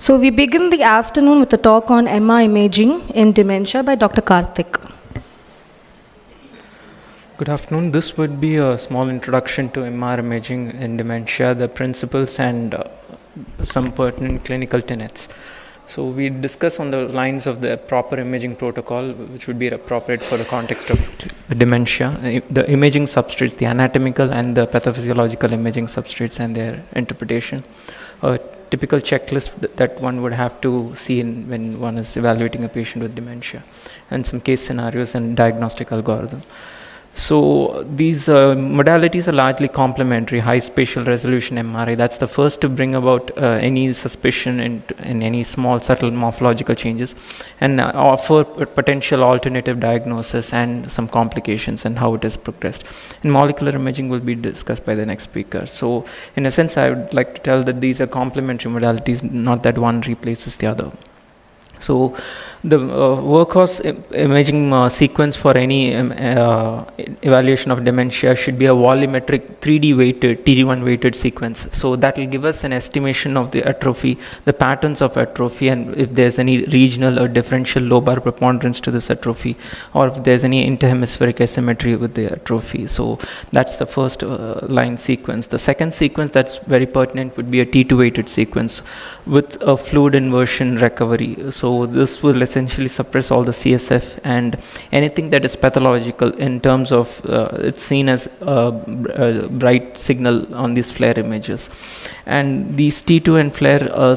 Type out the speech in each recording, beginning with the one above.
So we begin the afternoon with a talk on MR imaging in dementia by Dr. Karthik. Good afternoon. This would be a small introduction to MR imaging in dementia, the principles and some pertinent clinical tenets. So we discuss on the lines of the proper imaging protocol, which would be appropriate for the context of dementia, the imaging substrates, the anatomical and the pathophysiological imaging substrates and their interpretation. A typical checklist that one would have to see when one is evaluating a patient with dementia, and some case scenarios and diagnostic algorithm. So these modalities are largely complementary. High spatial resolution MRI, that's the first to bring about any suspicion in any small subtle morphological changes, and offer potential alternative diagnosis and some complications and how it has progressed. And molecular imaging will be discussed by the next speaker. So in a sense, I would like to tell that these are complementary modalities, not that one replaces the other. So the workhorse imaging sequence for any evaluation of dementia should be a volumetric 3D weighted, TD1 weighted sequence. So that will give us an estimation of the atrophy, the patterns of atrophy, and if there's any regional or differential lobar preponderance to this atrophy, or if there's any interhemispheric asymmetry with the atrophy. So that's the first line sequence. The second sequence that's very pertinent would be a T2 weighted sequence with a fluid inversion recovery. So this will essentially suppress all the CSF and anything that is pathological in terms of it's seen as a bright signal on these flare images. And these T2 and flare are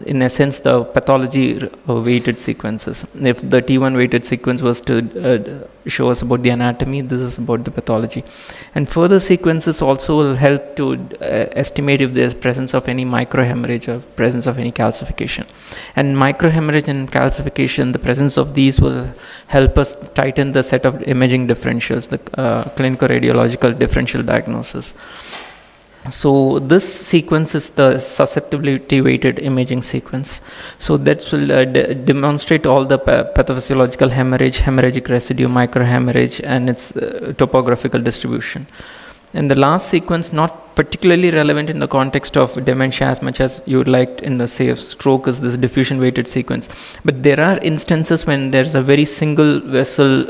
in essence the pathology weighted sequences. If the T1 weighted sequence was to show us about the anatomy, this is about the pathology. And further sequences also will help to estimate if there's presence of any microhemorrhage or presence of any calcification. And microhemorrhage and calcification, the presence of these will help us tighten the set of imaging differentials, the clinical radiological differential diagnosis. So this sequence is the susceptibility weighted imaging sequence. So that will demonstrate all the pathophysiological hemorrhage, hemorrhagic residue, microhemorrhage, and its topographical distribution. And the last sequence, not particularly relevant in the context of dementia as much as you would like in the say of stroke, is this diffusion weighted sequence. But there are instances when there's a very single vessel,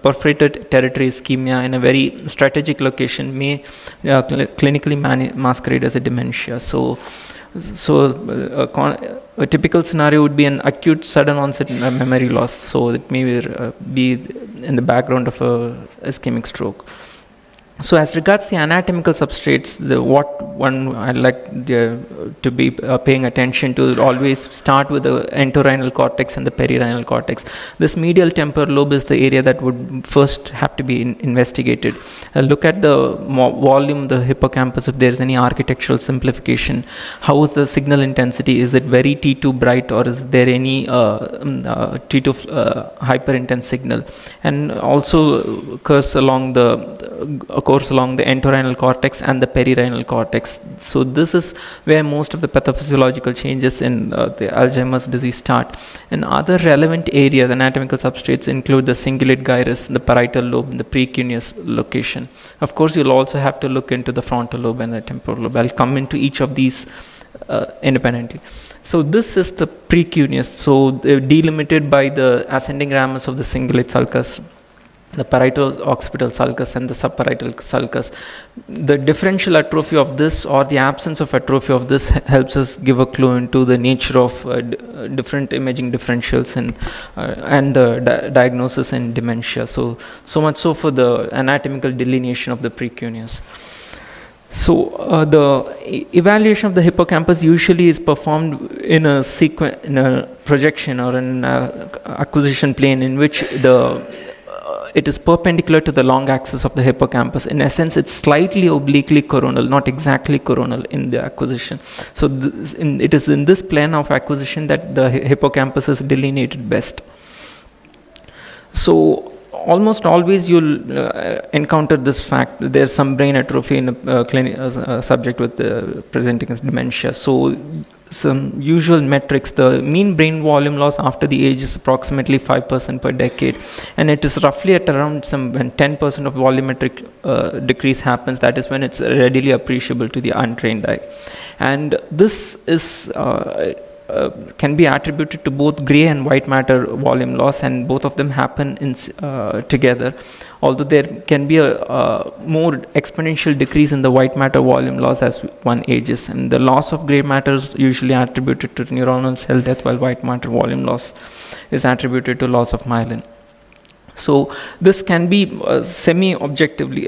perforated territory ischemia in a very strategic location may clinically masquerade as a dementia. So a typical scenario would be an acute sudden onset memory loss. So it may be in the background of a ischemic stroke. So as regards the anatomical substrates, what one I'd like to be paying attention to, always start with the entorhinal cortex and the perirhinal cortex. This medial temporal lobe is the area that would first have to be investigated. Look at the volume, the hippocampus, if there's any architectural simplification. How is the signal intensity? Is it very T2 bright, or is there any T2 hyper intense signal? And also occurs along the entorhinal cortex and the perirhinal cortex. So this is where most of the pathophysiological changes in the Alzheimer's disease start. And other relevant areas, anatomical substrates, include the cingulate gyrus, the parietal lobe, and the precuneus location. Of course, you'll also have to look into the frontal lobe and the temporal lobe. I'll come into each of these independently. So this is the precuneus, so delimited by the ascending ramus of the cingulate sulcus, the parietal occipital sulcus and the subparietal sulcus. The differential atrophy of this or the absence of atrophy of this helps us give a clue into the nature of different imaging differentials and the diagnosis in dementia. So much so for the anatomical delineation of the precuneus. So the evaluation of the hippocampus usually is performed in a projection or an acquisition plane in which it is perpendicular to the long axis of the hippocampus. In essence, it's slightly obliquely coronal, not exactly coronal in the acquisition. So it is in this plane of acquisition that the hippocampus is delineated best. So almost always you'll encounter this fact that there's some brain atrophy in a subject with presenting as dementia. So some usual metrics, the mean brain volume loss after the age is approximately 5% per decade, and it is roughly at around when 10% of volumetric decrease happens, that is when it's readily appreciable to the untrained eye. And this is can be attributed to both gray and white matter volume loss, and both of them happen together, although there can be a more exponential decrease in the white matter volume loss as one ages, and the loss of gray matter is usually attributed to neuronal cell death, while white matter volume loss is attributed to loss of myelin. So this can be objectively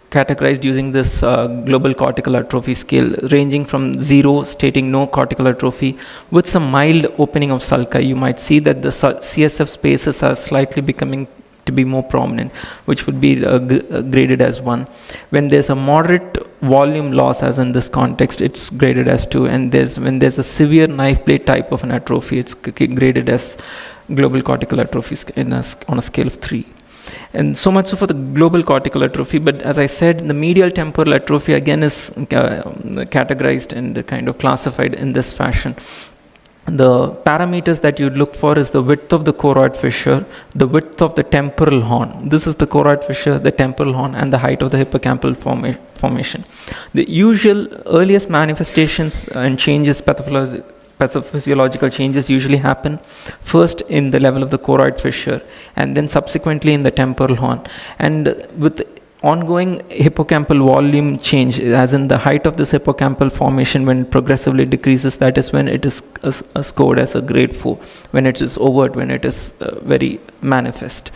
categorized using this global cortical atrophy scale, ranging from 0 stating no cortical atrophy with some mild opening of sulci. You might see that the CSF spaces are slightly becoming to be more prominent, which would be graded as 1. When there's a moderate volume loss, as in this context, it's graded as 2, and when there's a severe knife blade type of an atrophy, it's graded as global cortical atrophy on a scale of 3. And so much so for the global cortical atrophy. But as I said, the medial temporal atrophy again is categorized and kind of classified in this fashion. The parameters that you look for is the width of the choroid fissure, the width of the temporal horn. This is the choroid fissure, the temporal horn, and the height of the hippocampal formation. The usual earliest manifestations and changes, pathophysiological changes, usually happen first in the level of the choroid fissure and then subsequently in the temporal horn. And with ongoing hippocampal volume change, as in the height of this hippocampal formation when it progressively decreases, that is when it is scored as a grade 4, when it is overt, when it is very manifest.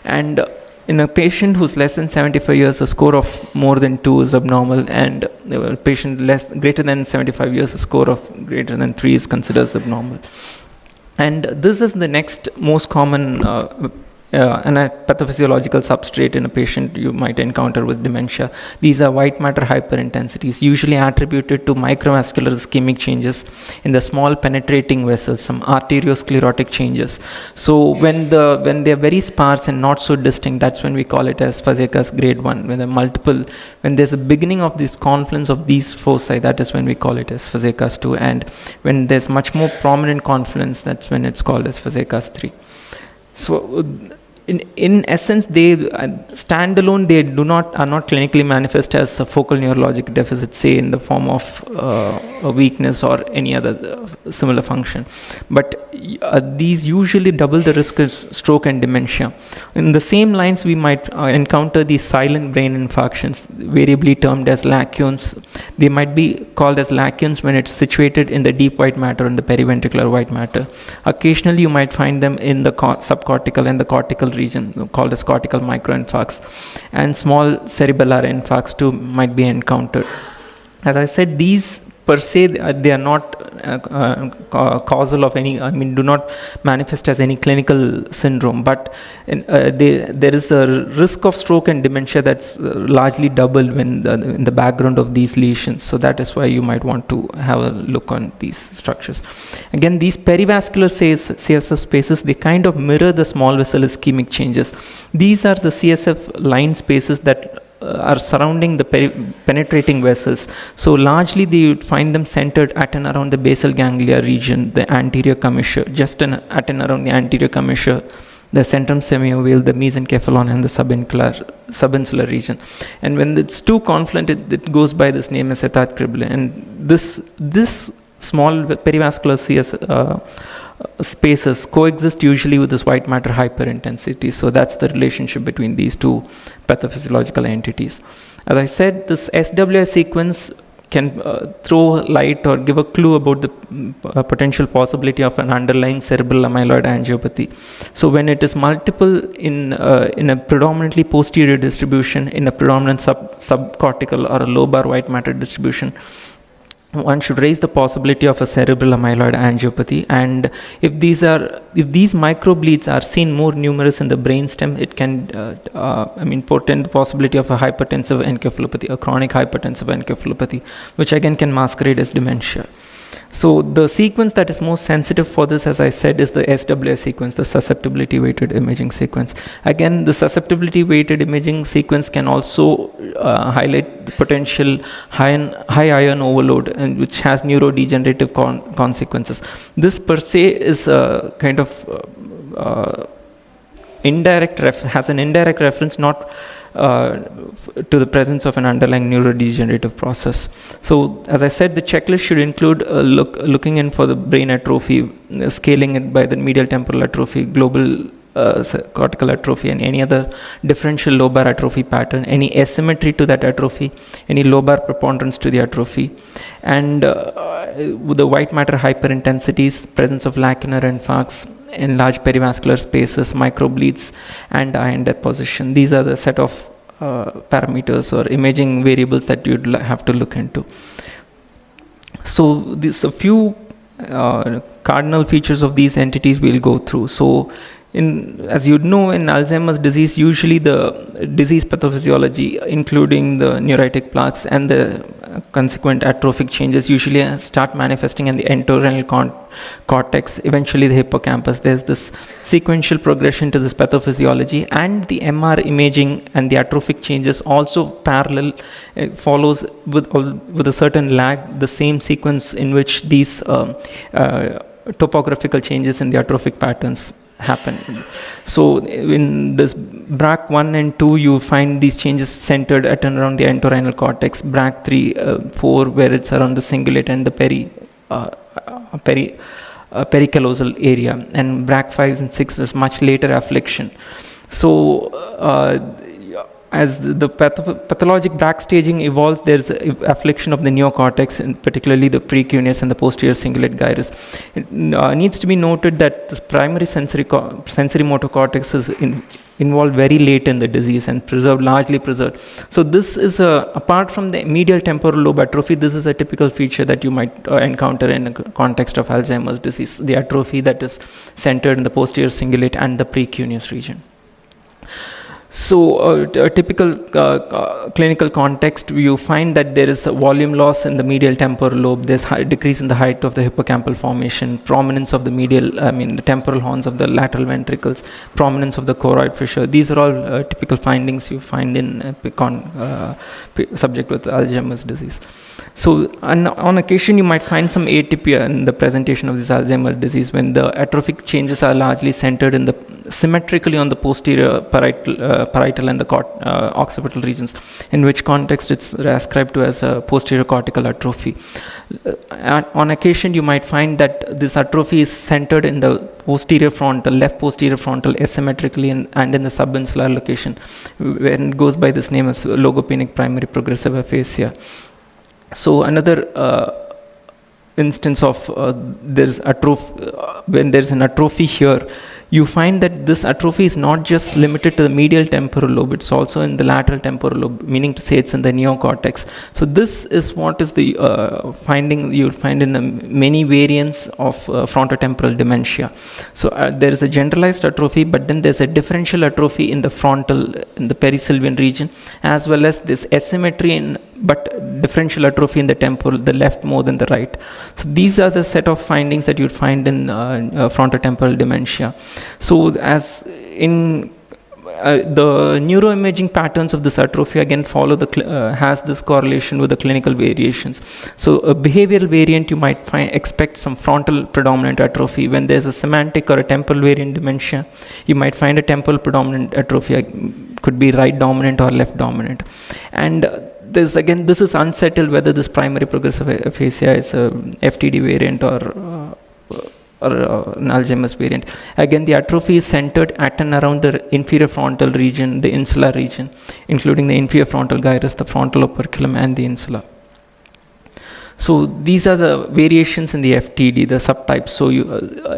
And in a patient who's less than 75 years, a score of more than 2 is abnormal, and a patient greater than 75 years, a score of greater than 3 is considered abnormal. And this is the next most common pathophysiological substrate in a patient you might encounter with dementia. These are white matter hyperintensities, usually attributed to microvascular ischemic changes in the small penetrating vessels, some arteriosclerotic changes. So when they are very sparse and not so distinct, that's when we call it as Fazekas grade 1. When there's a beginning of this confluence of these foci, that is when we call it as Fazekas 2. And when there's much more prominent confluence, that's when it's called as Fazekas 3. So in essence, they standalone, they are not clinically manifest as a focal neurologic deficit, say in the form of a weakness or any other similar function. But these usually double the risk of stroke and dementia. In the same lines, we might encounter these silent brain infarctions, variably termed as lacunes. They might be called as lacunes when it's situated in the deep white matter and the periventricular white matter. Occasionally, you might find them in the subcortical and the cortical region, called as cortical microinfarcts, and small cerebellar infarcts too might be encountered. As I said, these per se, they are not causal of any, do not manifest as any clinical syndrome, but there is a risk of stroke and dementia that's largely double when in the background of these lesions. So that is why you might want to have a look on these structures. Again, these perivascular CSF spaces, they kind of mirror the small vessel ischemic changes. These are the CSF line spaces that are surrounding the penetrating vessels. So largely they would find them centered at and around the basal ganglia region, the anterior commissure, just at and around the anterior commissure, the centrum semiovale, the mesencephalon, and the subinsular region. And when it's too confluent, it goes by this name as Etat Krible. And this small perivascular spaces coexist usually with this white matter hyperintensity. So that's the relationship between these two pathophysiological entities. As I said, this SWI sequence can throw light or give a clue about the potential possibility of an underlying cerebral amyloid angiopathy. So when it is multiple in a predominantly posterior distribution, in a predominant subcortical or a lobar white matter distribution, one should raise the possibility of a cerebral amyloid angiopathy. And if these microbleeds are seen more numerous in the brainstem, it can portend the possibility of a hypertensive encephalopathy, a chronic hypertensive encephalopathy, which again can masquerade as dementia. So the sequence that is most sensitive for this, as I said, is the SWS sequence, the susceptibility weighted imaging sequence. Again, the susceptibility weighted imaging sequence can also highlight the potential high iron overload, and which has neurodegenerative consequences. This per se is a kind of has an indirect reference, not to the presence of an underlying neurodegenerative process. So, as I said, the checklist should include looking in for the brain atrophy, scaling it by the medial temporal atrophy, global cortical atrophy, and any other differential lobar atrophy pattern, any asymmetry to that atrophy, any lobar preponderance to the atrophy, and with the white matter hyperintensities, presence of lacunar infarcts, enlarged perivascular spaces, microbleeds, and iron deposition. These are the set of parameters or imaging variables that you'd have to look into. So, a few cardinal features of these entities we'll go through. So, as you know, in Alzheimer's disease, usually the disease pathophysiology, including the neuritic plaques and the consequent atrophic changes, usually start manifesting in the entorhinal cortex, eventually the hippocampus. There's this sequential progression to this pathophysiology, and the MR imaging and the atrophic changes also parallel, follows with a certain lag the same sequence in which these topographical changes in the atrophic patterns happen. So in this BRAC1 and 2, you find these changes centered at and around the entorhinal cortex. BRAC3, 4, where it's around the cingulate and the pericallosal area, and BRAC5 and 6 is much later affliction. So as the pathologic BRAC staging evolves, there's affliction of the neocortex, and particularly the precuneus and the posterior cingulate gyrus. It needs to be noted that this primary sensory motor cortex is involved very late in the disease and largely preserved. So this is apart from the medial temporal lobe atrophy, this is a typical feature that you might encounter in the context of Alzheimer's disease, the atrophy that is centered in the posterior cingulate and the precuneus region. So a typical clinical context, you find that there is a volume loss in the medial temporal lobe, there's decrease in the height of the hippocampal formation, prominence of the the temporal horns of the lateral ventricles, prominence of the choroid fissure. These are all typical findings you find in subject with Alzheimer's disease. So on occasion you might find some atypia in the presentation of this Alzheimer's disease when the atrophic changes are largely centered in the symmetrically on the posterior parietal and the occipital regions, in which context it's ascribed to as a posterior cortical atrophy. On occasion you might find that this atrophy is centered in the posterior frontal, left posterior frontal, asymmetrically and in the subinsular location, when it goes by this name as logopenic primary progressive aphasia. So another instance of there's atrophy, when there's an atrophy here, you find that this atrophy is not just limited to the medial temporal lobe, it's also in the lateral temporal lobe, meaning to say it's in the neocortex. So this is what is the finding you'll find in many variants of frontotemporal dementia. So there is a generalized atrophy, but then there's a differential atrophy in the frontal, in the perisylvian region, as well as this asymmetry but differential atrophy in the temporal, the left more than the right. So these are the set of findings that you'd find in frontotemporal dementia. So as in the neuroimaging patterns of this atrophy again follow has this correlation with the clinical variations. So a behavioral variant, you might expect some frontal predominant atrophy. When there's a semantic or a temporal variant dementia, you might find a temporal predominant atrophy, could be right dominant or left dominant. And this is unsettled whether this primary progressive aphasia is a FTD variant or an Alzheimer's variant. Again, the atrophy is centered at and around the inferior frontal region, the insular region, including the inferior frontal gyrus, the frontal operculum, and the insula. So these are the variations in the FTD, the subtypes. So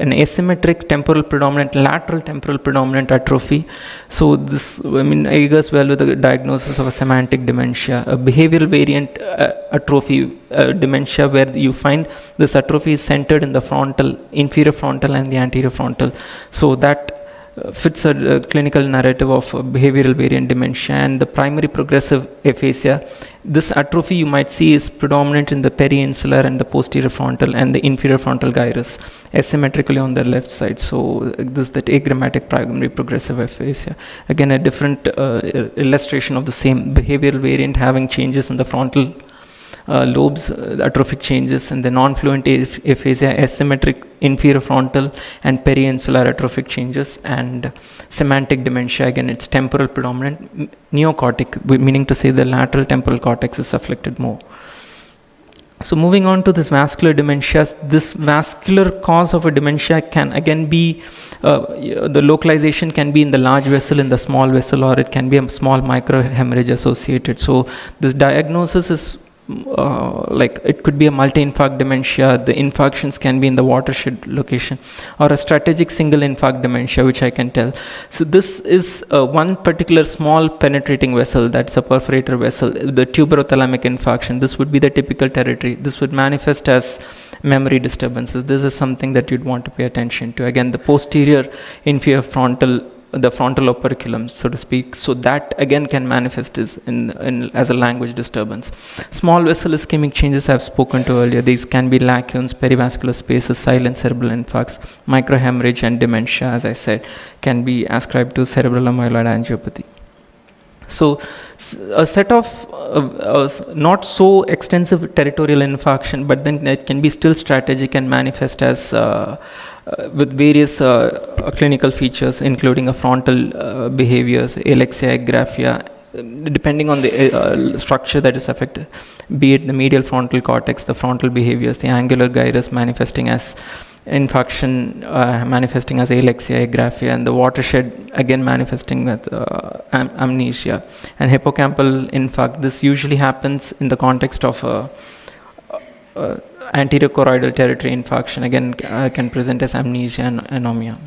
an asymmetric temporal predominant, lateral temporal predominant atrophy. So this, agrees well with the diagnosis of a semantic dementia. A behavioral variant atrophy dementia, where you find this atrophy is centered in the frontal, inferior frontal and the anterior frontal. So that fits a clinical narrative of behavioral variant dementia. And the primary progressive aphasia, this atrophy you might see is predominant in the peri-insular and the posterior frontal and the inferior frontal gyrus, asymmetrically on the left side. So this is the agrammatic primary progressive aphasia. Again, a different illustration of the same behavioral variant, having changes in the frontal lobes, atrophic changes, and the non-fluent aphasia, asymmetric inferior frontal and peri-insular atrophic changes, and semantic dementia, again it's temporal predominant, neocortic, meaning to say the lateral temporal cortex is afflicted more. So moving on to this vascular dementia, this vascular cause of a dementia can again be, the localization can be in the large vessel, in the small vessel, or it can be a small microhemorrhage associated. So this diagnosis is like it could be a multi-infarct dementia. The infarctions can be in the watershed location, or a strategic single infarct dementia, which I can tell. So this is one particular small penetrating vessel, that's a perforator vessel, the tuberothalamic infarction. This would be the typical territory. This would manifest as memory disturbances. This is something that you'd want to pay attention to. Again, the posterior inferior frontal, the frontal operculum, so to speak. So that again can manifest as a language disturbance. Small vessel ischemic changes I've spoken to earlier. These can be lacunes, perivascular spaces, silent cerebral infarcts, microhemorrhage, and dementia, as I said, can be ascribed to cerebral amyloid angiopathy. So a set of not so extensive territorial infarction, but then it can be still strategic and manifest as with various clinical features, including a frontal behaviors, alexia, agraphia, depending on the structure that is affected, be it the medial frontal cortex, the frontal behaviors, the angular gyrus manifesting as infarction, manifesting as alexia, agraphia, and the watershed again manifesting with amnesia and hippocampal infarct. This usually happens in the context of anterior choroidal territory infarction, again can present as amnesia and anomia.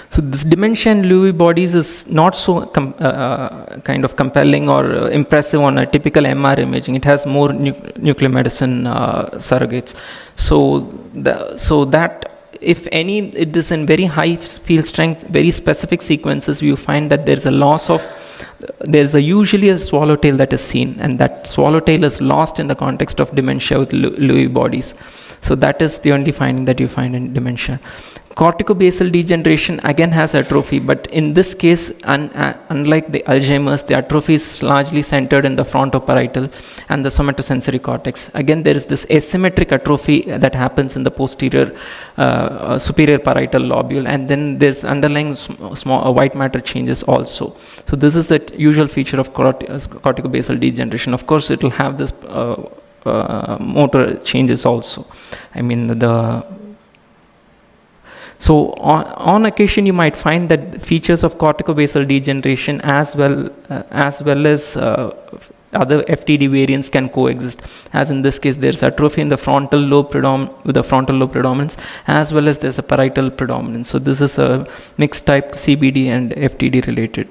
So this dementia in Lewy bodies is not so kind of compelling or impressive on a typical MR imaging. It has more nuclear medicine surrogates. So that if any, it is in very high field strength, very specific sequences, you find that there's a loss of, there's usually a swallowtail that is seen, and that swallowtail is lost in the context of dementia with Lewy bodies. So that is the only finding that you find in dementia. Corticobasal degeneration again has atrophy, but in this case, unlike the Alzheimer's, the atrophy is largely centered in the frontoparietal and the somatosensory cortex. Again, there is this asymmetric atrophy that happens in the posterior superior parietal lobule, and then there's underlying small white matter changes also. So this is the usual feature of corticobasal degeneration. Of course, it will have this motor changes also. So on occasion you might find that features of corticobasal degeneration as well as other FTD variants can coexist. As in this case, there's atrophy in the frontal lobe with the frontal lobe predominance, as well as there's a parietal predominance. So this is a mixed type CBD and FTD related.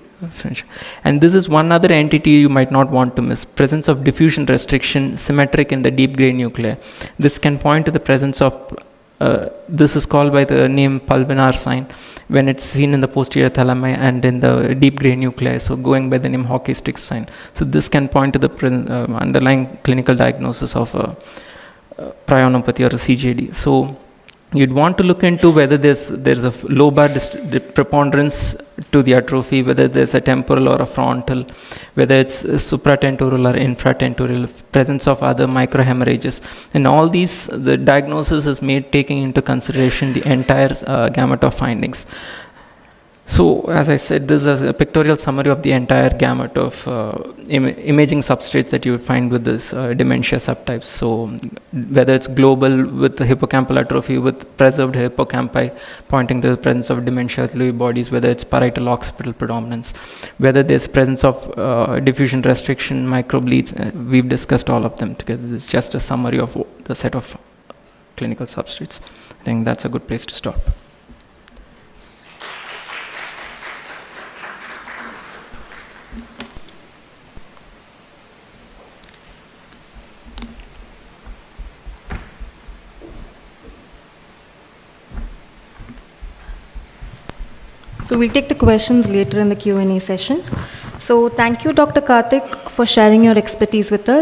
And this is one other entity you might not want to miss: presence of diffusion restriction symmetric in the deep gray nuclei. This can point to the presence of this is called by the name pulvinar sign when it's seen in the posterior thalami and in the deep gray nuclei, so going by the name hockey stick sign. So this can point to the underlying clinical diagnosis of prionopathy or a CJD. So you'd want to look into whether there's a lobar preponderance to the atrophy, whether there's a temporal or a frontal, whether it's supratentorial or infratentorial, presence of other microhemorrhages. And all these, the diagnosis is made taking into consideration the entire gamut of findings. So, as I said, this is a pictorial summary of the entire gamut of imaging substrates that you would find with this dementia subtypes. So, whether it's global with the hippocampal atrophy with preserved hippocampi pointing to the presence of dementia Lewy bodies, whether it's parietal occipital predominance, whether there's presence of diffusion restriction, microbleeds, we've discussed all of them together. This is just a summary of the set of clinical substrates. I think that's a good place to stop. So we'll take the questions later in the Q&A session. So thank you, Dr. Karthik, for sharing your expertise with us.